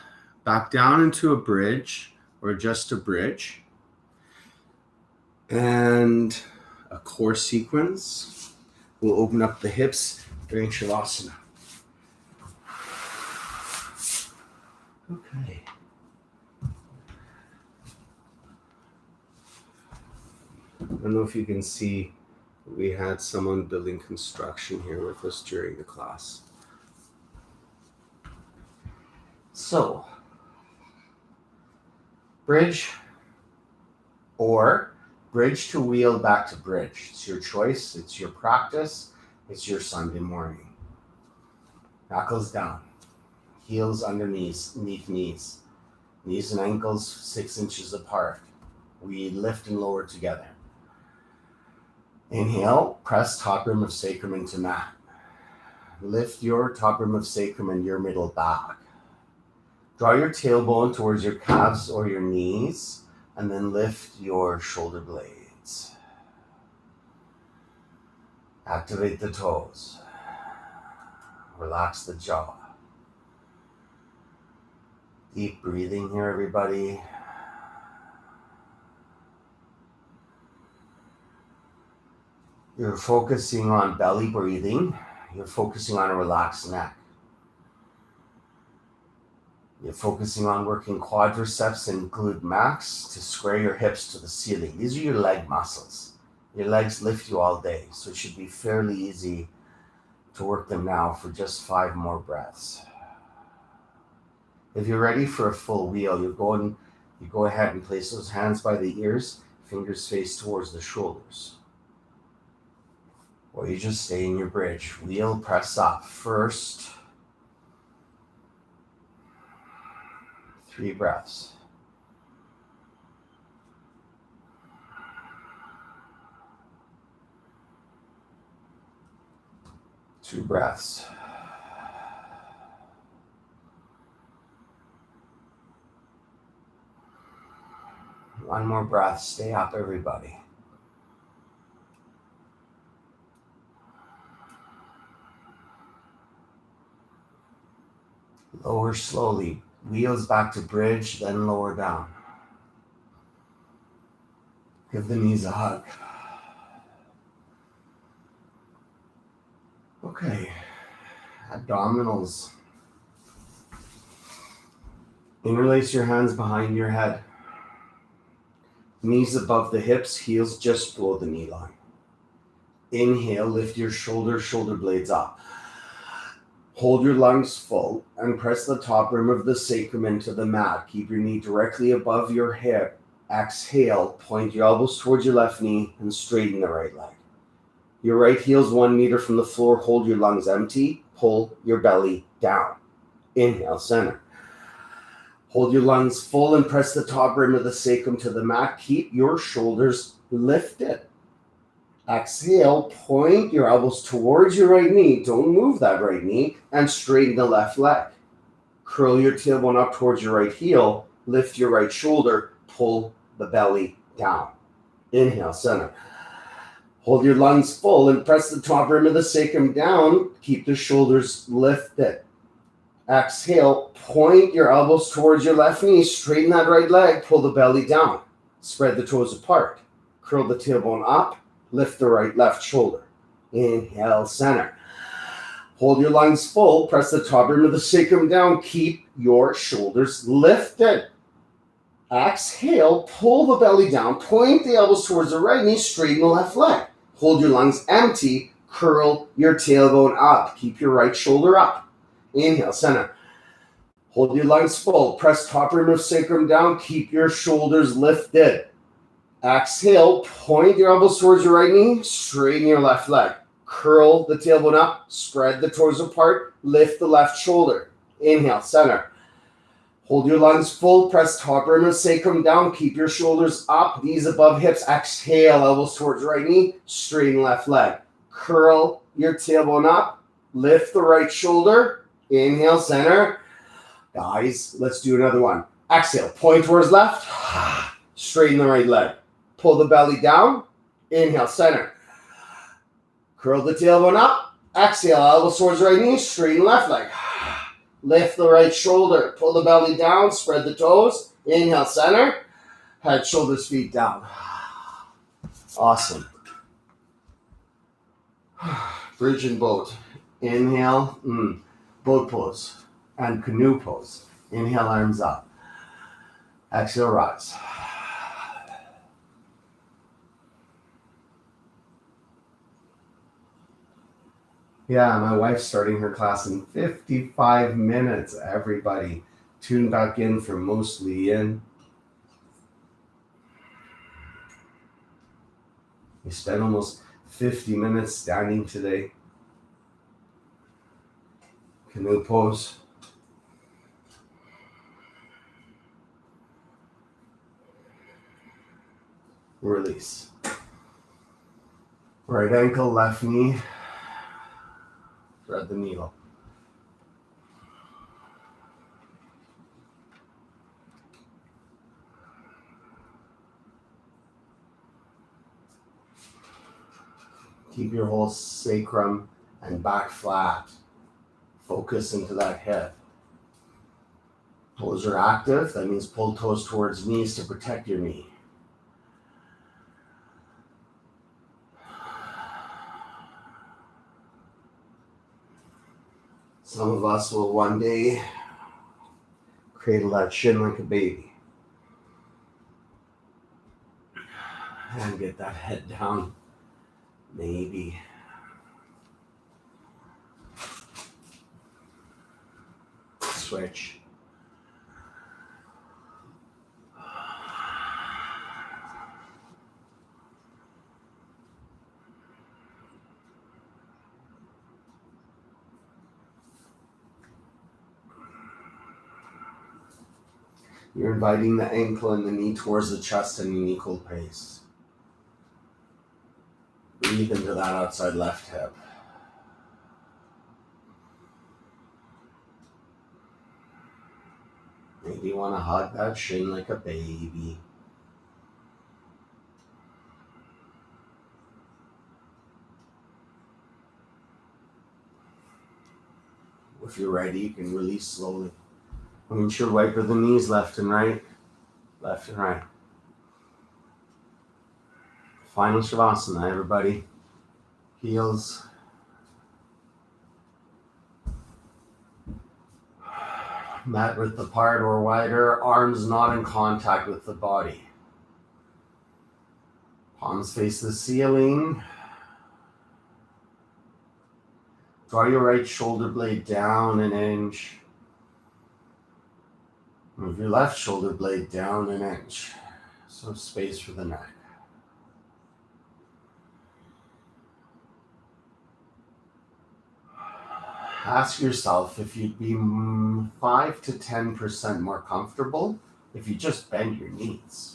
back down into a bridge, or just a bridge, and a core sequence. We'll open up the hips during Shavasana. Okay. I don't know if you can see, we had someone building construction here with us during the class. So, bridge or bridge to wheel back to bridge. It's your choice, it's your practice, it's your Sunday morning. Knuckles down, heels underneath knees, knees and ankles 6 inches apart. We lift and lower together. Inhale, press top rim of sacrum into mat. Lift your top rim of sacrum and your middle back. Draw your tailbone towards your calves or your knees, and then lift your shoulder blades. Activate the toes. Relax the jaw. Deep breathing here, everybody. You're focusing on belly breathing. You're focusing on a relaxed neck. You're focusing on working quadriceps and glute max to square your hips to the ceiling. These are your leg muscles. Your legs lift you all day, so it should be fairly easy to work them now for just 5 more breaths. If you're ready for a full wheel, you go ahead and place those hands by the ears, fingers face towards the shoulders. Or you just stay in your bridge. Wheel, press up. First 3 breaths. Two breaths. One more breath. Stay up, everybody. Lower slowly. Wheels back to bridge, then lower down. Give the knees a hug. Okay. Abdominals. Interlace your hands behind your head. Knees above the hips, heels just below the knee line. Inhale, lift your shoulder blades up. Hold your lungs full and press the top rim of the sacrum into the mat. Keep your knee directly above your hip. Exhale, point your elbows towards your left knee and straighten the right leg. Your right heel's 1 meter from the floor. Hold your lungs empty. Pull your belly down. Inhale, center. Hold your lungs full and press the top rim of the sacrum to the mat. Keep your shoulders lifted. Exhale, point your elbows towards your right knee. Don't move that right knee and straighten the left leg. Curl your tailbone up towards your right heel. Lift your right shoulder. Pull the belly down. Inhale, center. Hold your lungs full and press the top rim of the sacrum down. Keep the shoulders lifted. Exhale, point your elbows towards your left knee. Straighten that right leg. Pull the belly down. Spread the toes apart. Curl the tailbone up. Lift the left shoulder. Inhale, center. Hold your lungs full. Press the top rim of the sacrum down. Keep your shoulders lifted. Exhale, pull the belly down. Point the elbows towards the right knee. Straighten the left leg. Hold your lungs empty. Curl your tailbone up. Keep your right shoulder up. Inhale, center. Hold your lungs full. Press top rim of sacrum down. Keep your shoulders lifted. Exhale, point your elbows towards your right knee. Straighten your left leg. Curl the tailbone up. Spread the toes apart. Lift the left shoulder. Inhale, center. Hold your lungs full. Press top rim of sacrum down. Keep your shoulders up. Knees above hips. Exhale, elbows towards right knee. Straighten left leg. Curl your tailbone up. Lift the right shoulder. Inhale, center. Guys, let's do another one. Exhale, point towards left. Straighten the right leg. Pull the belly down. Inhale, center. Curl the tailbone up. Exhale, elbows towards right knee. Straighten left leg. Lift the right shoulder. Pull the belly down. Spread the toes. Inhale, center. Head, shoulders, feet down. Awesome. Bridge and boat. Inhale. Boat pose. And canoe pose. Inhale, arms up. Exhale, rise. Yeah, my wife's starting her class in 55 minutes. Everybody tune back in for Mostly In. We spent almost 50 minutes standing today. Canoe pose. Release. Right ankle, left knee. Thread the needle. Keep your whole sacrum and back flat. Focus into that hip. Toes are active. That means pull toes towards knees to protect your knee. Some of us will one day cradle that shin like a baby and get that head down. Maybe. Switch. You're inviting the ankle and the knee towards the chest in an equal pace. Breathe into that outside left hip. Maybe you want to hug that shin like a baby. If you're ready, you can release slowly. Windshield wiper the knees left and right. Left and right. Final Shavasana, everybody. Heels. Mat width apart or wider. Arms not in contact with the body. Palms face the ceiling. Draw your right shoulder blade down an inch. Move your left shoulder blade down an inch. So space for the neck. Ask yourself if you'd be 5 to 10% more comfortable if you just bend your knees.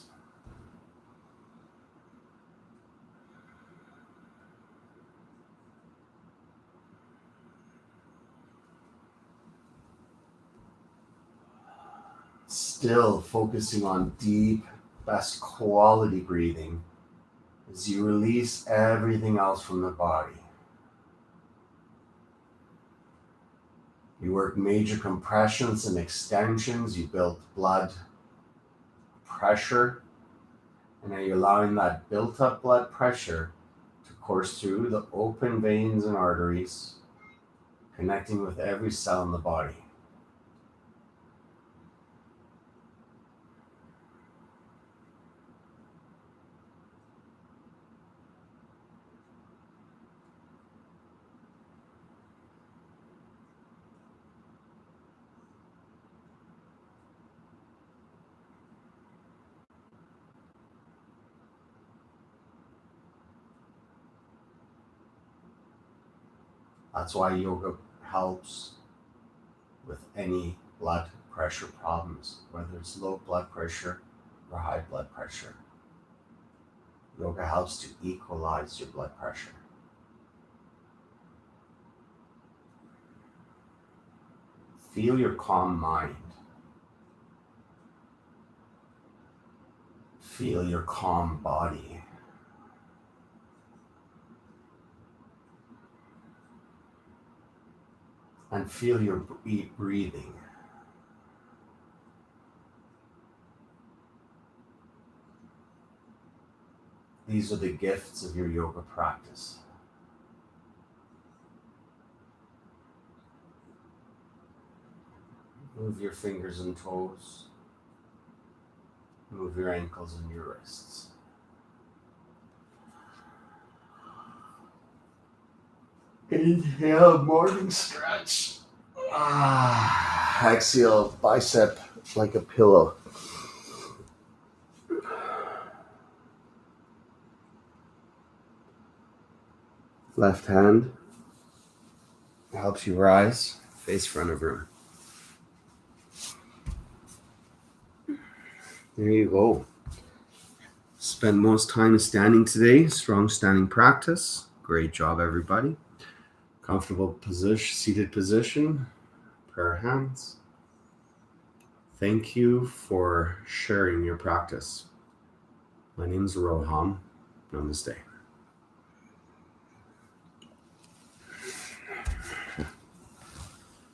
Still focusing on deep, best quality breathing as you release everything else from the body. You work major compressions and extensions. You build blood pressure. And now you're allowing that built up blood pressure to course through the open veins and arteries, connecting with every cell in the body. That's why yoga helps with any blood pressure problems, whether it's low blood pressure or high blood pressure. Yoga helps to equalize your blood pressure. Feel your calm mind. Feel your calm body. And feel your breathing. These are the gifts of your yoga practice. Move your fingers and toes. Move your ankles and your wrists. Inhale, morning stretch. Exhale, bicep like a pillow. Left hand helps you rise, face front of room. There you go. Spend most time standing today. Strong standing practice. Great job, everybody. Comfortable position, seated position. Prayer hands. Thank you for sharing your practice. My name is Roham. Namaste.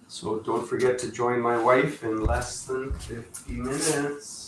So don't forget to join my wife in less than 50 minutes.